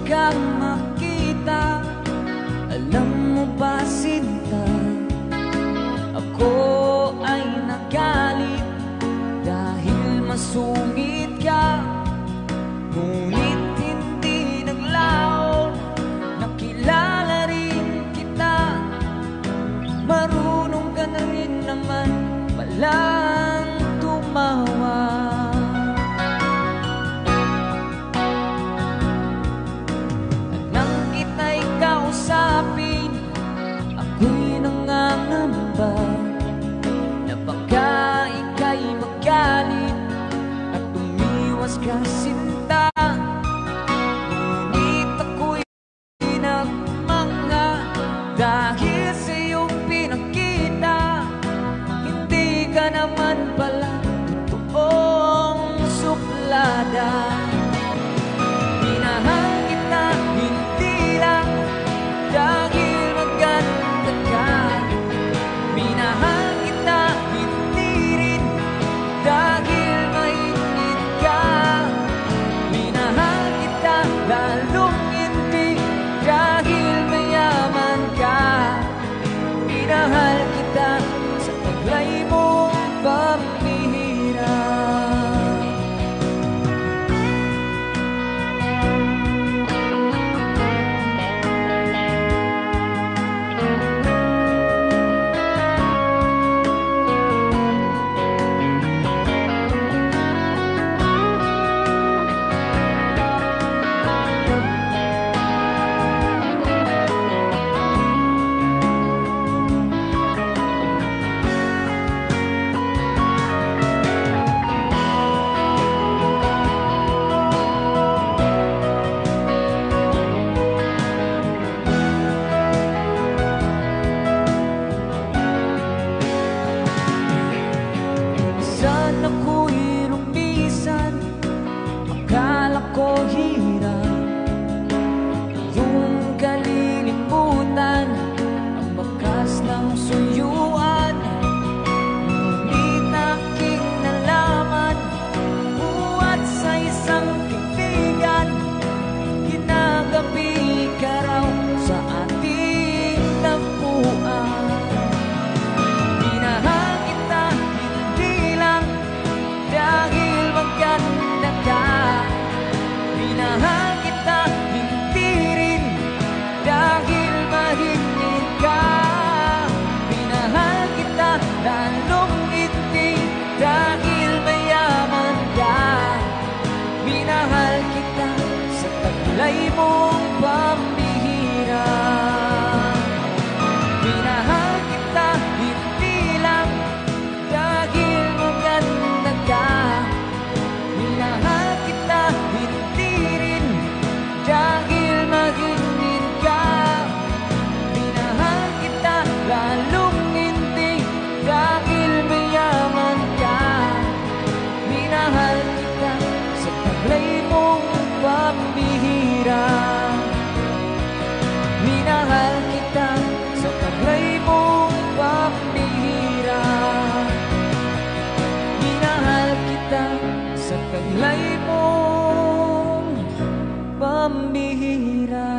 kang makita. Alam mo ba, Sinta, ako ay nagalit dahil masungit ka. Ngunit hindi naglaon, nakilala rin kita. Marunong ka na rin naman palang tumawa. Nang kita'y kausapin, ako'y nangangamba na baka ika'y magalit at tumiwas ka, Sinta. Ngunit ako'y nagmangha dahil sa iyong pinakita. Hindi ka naman pala totoong suplada. Minahal kita hindi lang dahil maganda ka. Minahal kita hindi rin dahil mainit ka. Minahal kita lalong hindi dahil mayaman ka. Minahal kita sa taglay mong pambihira. Saan ako'y lumisan, akala ko hirap yung kalilimutan, ang bakas ng suyuan. Ngunit aking nalaman, buhat sa isang kaibigan, ginagabi ka raw sa ating tagpuan. Minahal kita hindi lang dahil maganda ka. Minahal kita hindi rin dahil mahilig ka. Minahal kita lalong hindi dahil mayaman ka. Minahal kita sa taglay mong pambihira. Minahal kita hindi lang dahil maganda ka. Minahal kita hindi rin dahil mahilig ka. Minahal kita lalong hindi dahil mayaman ka. Minahal kita sa taglay mong pambihira. Minahal kita sa taglay mong pambihira. Minahal kita sa taglay mong pambihira.